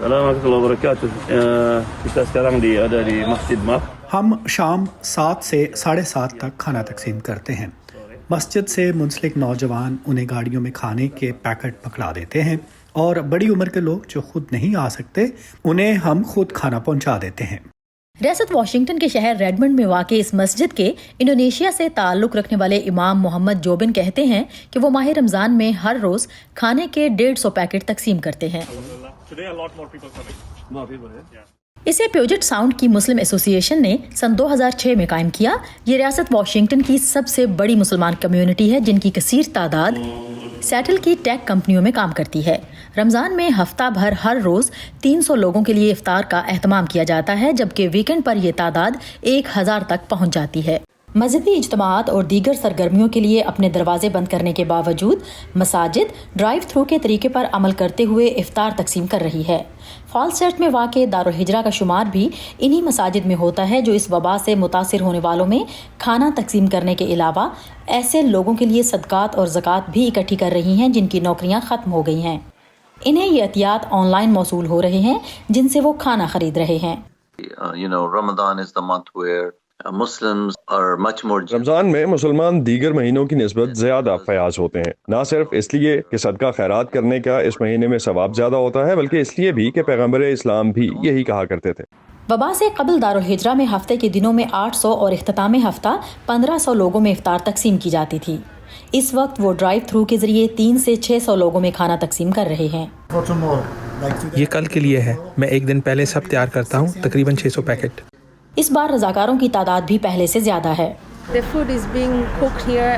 Assalamualaikum warahmatullahi wabarakatuh. Kita sekarang ada di Masjid Maf. ہم شام 7 سے 7:30 تک کھانا تقسیم کرتے ہیں۔ مسجد سے منسلک نوجوان انہیں گاڑیوں میں کھانے کے پیکٹ پکڑا دیتے ہیں اور بڑی عمر کے لوگ جو خود نہیں آ سکتے انہیں ہم خود کھانا پہنچا دیتے ہیں۔ ریاست واشنگٹن کے شہر ریڈمنڈ میں واقع اس مسجد کے انڈونیشیا سے تعلق رکھنے والے امام محمد جوبن کہتے ہیں کہ وہ ماہ رمضان میں ہر روز کھانے کے 150 پیکٹ تقسیم کرتے ہیں۔ اسے پیوجٹ ساؤنڈ کی مسلم ایسوسی ایشن نے سن 2006 میں قائم کیا۔ یہ ریاست واشنگٹن کی سب سے بڑی مسلمان کمیونٹی ہے جن کی کثیر تعداد سیٹل کی ٹیک کمپنیوں میں کام کرتی ہے۔ رمضان میں ہفتہ بھر ہر روز 300 لوگوں کے لیے افطار کا اہتمام کیا جاتا ہے، جبکہ ویکنڈ پر یہ تعداد 1000 تک پہنچ جاتی ہے۔ مذہبی اجتماعات اور دیگر سرگرمیوں کے لیے اپنے دروازے بند کرنے کے باوجود مساجد ڈرائیو تھرو کے طریقے پر عمل کرتے ہوئے افطار تقسیم کر رہی ہے۔ فالسٹیٹ میں واقع دارالہجرہ کا شمار بھی انہی مساجد میں ہوتا ہے جو اس وبا سے متاثر ہونے والوں میں کھانا تقسیم کرنے کے علاوہ ایسے لوگوں کے لیے صدقات اور زکوٰۃ بھی اکٹھی کر رہی ہیں جن کی نوکریاں ختم ہو گئی ہیں۔ انہیں یہ عطیات آن لائن موصول ہو رہے ہیں جن سے وہ کھانا خرید رہے ہیں۔ Ramadan is the month where Muslims are much more. رمضان میں مسلمان دیگر مہینوں کی نسبت زیادہ فیاض ہوتے ہیں، نہ صرف اس لیے کہ صدقہ خیرات کرنے کا اس مہینے میں ثواب زیادہ ہوتا ہے، بلکہ اس لیے بھی کہ پیغمبر اسلام بھی یہی کہا کرتے تھے۔ وبا سے قبل دارالہجرہ میں ہفتے کے دنوں میں 800 اور اختتام ہفتہ 1500 لوگوں میں افطار تقسیم کی جاتی تھی۔ اس وقت وہ ڈرائیو تھرو کے ذریعے 300 سے 600 لوگوں میں کھانا تقسیم کر رہے ہیں۔ یہ کل کے لیے ہے، میں ایک دن پہلے سب تیار کرتا ہوں، تقریباً 600 پیکٹ۔ اس بار رضاکاروں کی تعداد بھی پہلے سے زیادہ ہے۔ The food is being cooked here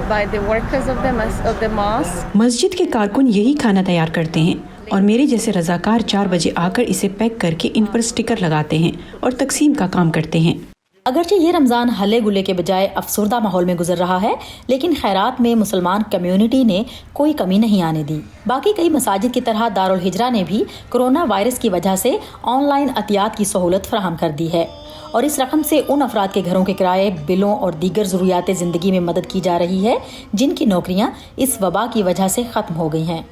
by the workers of the mosque. مسجد کے کارکن یہی کھانا تیار کرتے ہیں اور میرے جیسے رضاکار 4 بجے آ کر اسے پیک کر کے ان پر سٹیکر لگاتے ہیں اور تقسیم کا کام کرتے ہیں۔ اگرچہ یہ رمضان ہلے گلے کے بجائے افسردہ ماحول میں گزر رہا ہے، لیکن خیرات میں مسلمان کمیونٹی نے کوئی کمی نہیں آنے دی۔ باقی کئی مساجد کی طرح دارالہجرہ نے بھی کرونا وائرس کی وجہ سے آن لائن عطیات کی سہولت فراہم کر دی ہے، اور اس رقم سے ان افراد کے گھروں کے کرائے، بلوں اور دیگر ضروریات زندگی میں مدد کی جا رہی ہے جن کی نوکریاں اس وبا کی وجہ سے ختم ہو گئی ہیں۔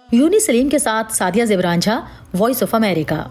یونی سلیم کے ساتھ سعدیہ زبران جھا، وائس آف امریکہ۔